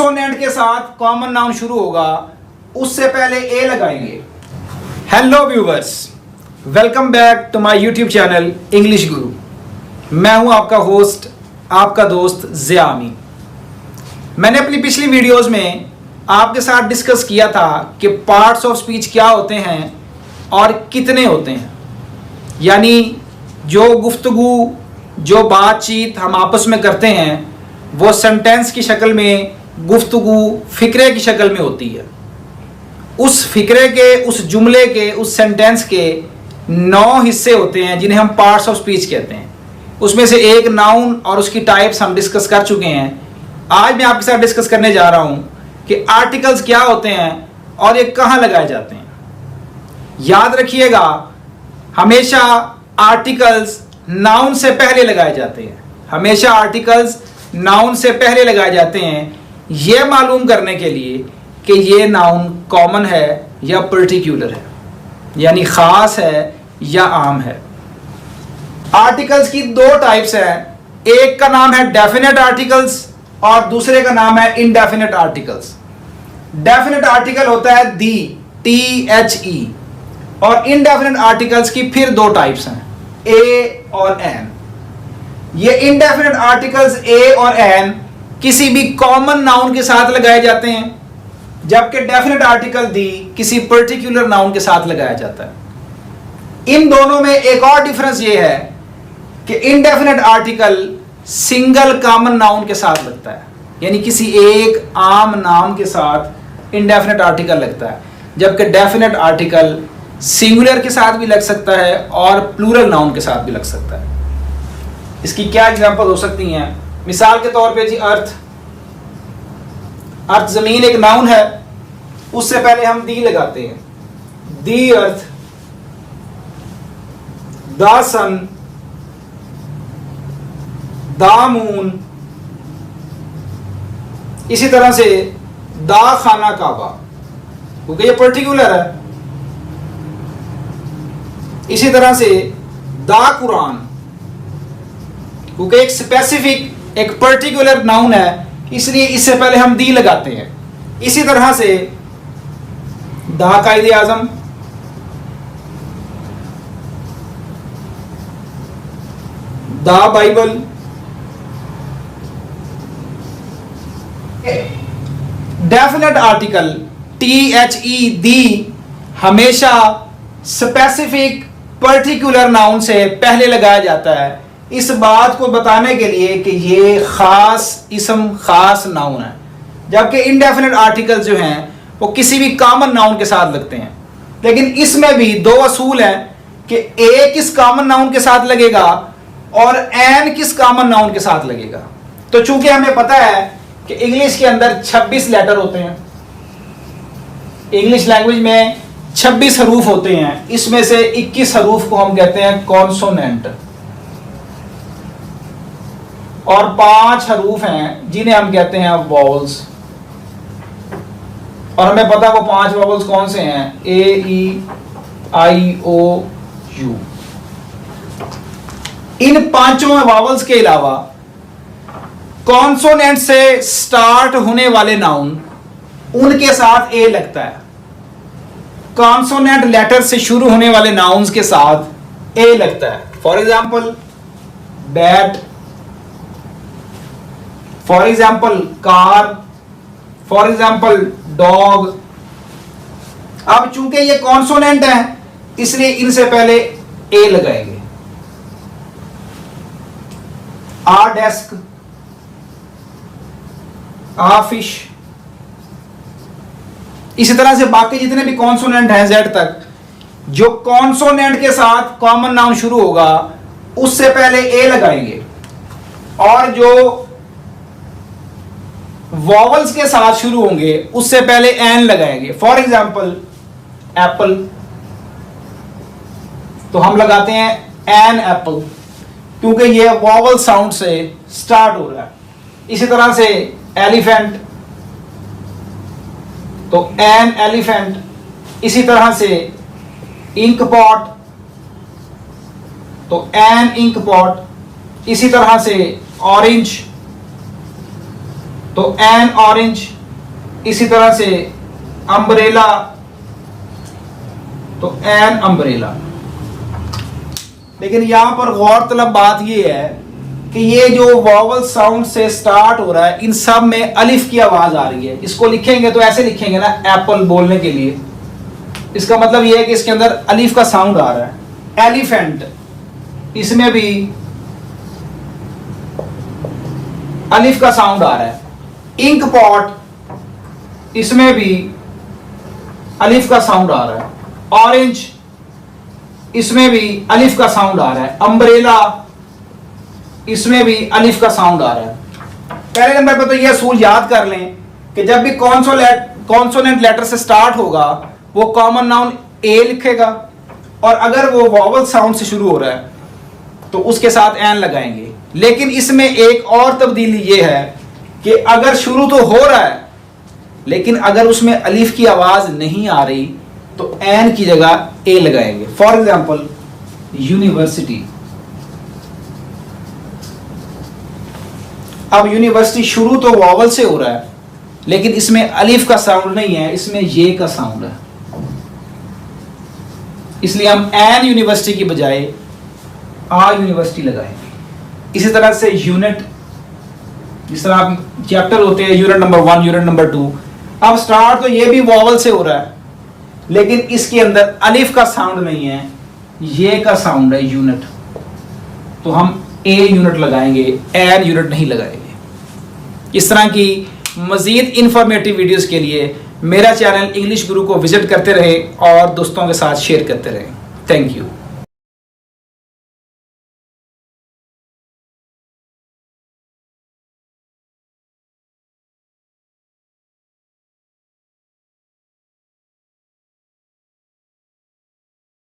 Consonant के साथ common noun शुरू होगा उससे पहले ए लगाएंगे। Hello viewers, welcome back to my YouTube channel English Guru. मैं हूं आपका होस्ट, आपका दोस्त ज़िया अमीन। मैंने अपनी पिछली वीडियोस में आपके साथ डिस्कस किया था कि पार्ट्स ऑफ स्पीच क्या होते हैं और कितने होते हैं, यानी जो गुफ्तगू, जो बातचीत हम आपस में करते हैं वो सेंटेंस की शक्ल में, गुफ्तगू फ़िक्रे की शक्ल में होती है। उस फ़िक्रे के, उस जुमले के, उस सेंटेंस के 9 हिस्से होते हैं जिन्हें हम पार्ट्स ऑफ स्पीच कहते हैं। उसमें से एक नाउन और उसकी टाइप्स हम डिस्कस कर चुके हैं। आज मैं आपके साथ डिस्कस करने जा रहा हूं कि आर्टिकल्स क्या होते हैं और ये कहाँ लगाए जाते हैं। याद रखिएगा, हमेशा आर्टिकल्स नाउन से पहले लगाए जाते हैं। हमेशा आर्टिकल्स नाउन से पहले लगाए जाते हैं, यह मालूम करने के लिए कि ये नाउन कॉमन है या पर्टिकुलर है, यानी ख़ास है या आम है। आर्टिकल्स की 2 टाइप्स हैं। एक का नाम है डेफिनेट आर्टिकल्स और दूसरे का नाम है इनडेफिनेट आर्टिकल्स। डेफिनेट आर्टिकल होता है दी, THE, और इनडेफिनेट आर्टिकल्स की फिर 2 टाइप्स हैं, ए और एन। ये इनडेफिनेट आर्टिकल्स ए और एन किसी भी कॉमन नाउन के साथ लगाए जाते हैं, जबकि डेफिनेट आर्टिकल दी किसी पर्टिकुलर नाउन के साथ लगाया जाता है। इन दोनों में एक और डिफरेंस ये है कि indefinite article single common noun के साथ लगता है, यानी किसी एक आम नाम के साथ इनडेफिनेट आर्टिकल लगता है, जबकि डेफिनेट आर्टिकल सिंगुलर के साथ भी लग सकता है और प्लूरल नाउन के साथ भी लग सकता है। इसकी क्या एग्जांपल हो सकती हैं? मिसाल के तौर पे जी, अर्थ जमीन एक नाउन है, उससे पहले हम दी लगाते हैं। दी अर्थ, द सन, द मून, इसी तरह से द खाना काबा, क्योंकि ये पर्टिकुलर है। इसी तरह से द कुरान, क्योंकि एक स्पेसिफिक, एक पर्टिकुलर नाउन है, इसलिए इससे पहले हम दी लगाते हैं। इसी तरह से the Quaid-e Azam, the Bible, definite article THE, the, हमेशा स्पेसिफिक पर्टिकुलर नाउन से पहले लगाया जाता है, इस बात को बताने के लिए कि ये खास इस्म, खास नाउन है। जबकि इनडेफिनेट आर्टिकल जो हैं वो किसी भी कॉमन नाउन के साथ लगते हैं। लेकिन इसमें भी 2 असूल हैं कि ए किस कॉमन नाउन के साथ लगेगा और एन किस कॉमन नाउन के साथ लगेगा। तो चूंकि हमें पता है कि इंग्लिश के अंदर 26 लेटर होते हैं, इंग्लिश लैंग्वेज में 26 हरूफ होते हैं, इसमें से 21 हरूफ को हम कहते हैं कॉन्सोनेंट, और 5 हरूफ हैं जिन्हें हम कहते हैं वॉवल्स। और हमें पता है वो 5 वॉवल्स कौन से हैं, AEIOU। इन 5 वॉवल्स के अलावा कॉन्सोनेंट से स्टार्ट होने वाले नाउन, उनके साथ ए लगता है। कॉन्सोनेंट लेटर से शुरू होने वाले नाउन्स के साथ ए लगता है। For example bat, for example car, for example dog. अब चूंकि ये कॉन्सोनेंट है इसलिए इनसे पहले ए लगाएंगे। आ डेस्क, आ फिश, इसी तरह से बाकी जितने भी कॉन्सोनेंट हैं Z तक, जो कॉन्सोनेंट के साथ कॉमन नाउन शुरू होगा उससे पहले ए लगाएंगे, और जो वॉवल्स के साथ शुरू होंगे उससे पहले एन लगाएंगे। फॉर एग्जाम्पल एप्पल, तो हम लगाते हैं एन एप्पल, क्योंकि ये वॉवल साउंड से स्टार्ट हो रहा है। इसी तरह से एलिफेंट, तो एन एलिफेंट। इसी तरह से इंक पॉट, तो एन इंक पॉट। इसी तरह से ऑरेंज, तो एन ऑरेंज, इसी तरह से अम्ब्रेला, तो एन अम्ब्रेला। लेकिन यहां पर गौरतलब बात यह है कि ये जो वॉवल साउंड से स्टार्ट हो रहा है, इन सब में अलिफ की आवाज आ रही है। इसको लिखेंगे तो ऐसे लिखेंगे ना, एप्पल बोलने के लिए, इसका मतलब यह है कि इसके अंदर अलिफ का साउंड आ रहा है। एलिफेंट, इसमें भी अलिफ का साउंड आ रहा है। इंक पॉट, इसमें भी अलिफ का साउंड आ रहा है। ऑरेंज, इसमें भी अलिफ का साउंड आ रहा है। अम्ब्रेला, इसमें भी अलिफ का साउंड आ रहा है। पहले नंबर पे तो यह असूल याद कर लें कि जब भी कॉन्सोनेंट लेटर से स्टार्ट होगा वो कॉमन नाउन ए लिखेगा, और अगर वो वॉवल साउंड से शुरू हो रहा है तो उसके साथ एन लगाएंगे। लेकिन इसमें एक और तब्दीली ये है कि अगर शुरू तो हो रहा है लेकिन अगर उसमें अलिफ की आवाज नहीं आ रही तो एन की जगह ए लगाएंगे। For example university. अब यूनिवर्सिटी शुरू तो वॉवल से हो रहा है लेकिन इसमें अलिफ का साउंड नहीं है, इसमें ये का साउंड है, इसलिए हम एन यूनिवर्सिटी की बजाय आ यूनिवर्सिटी लगाएंगे। इसी तरह से यूनिट, जिस तरह आप चैप्टर होते हैं यूनिट नंबर 1, यूनिट नंबर 2, अब स्टार्ट तो ये भी वॉवल से हो रहा है लेकिन इसके अंदर अलिफ का साउंड नहीं है, ये का साउंड है यूनिट, तो हम ए यूनिट लगाएंगे, एन यूनिट नहीं लगाएंगे। इस तरह की मजीद इंफॉर्मेटिव वीडियोस के लिए मेरा चैनल इंग्लिश गुरु को विजिट करते रहें और दोस्तों के साथ शेयर करते रहें। Thank you.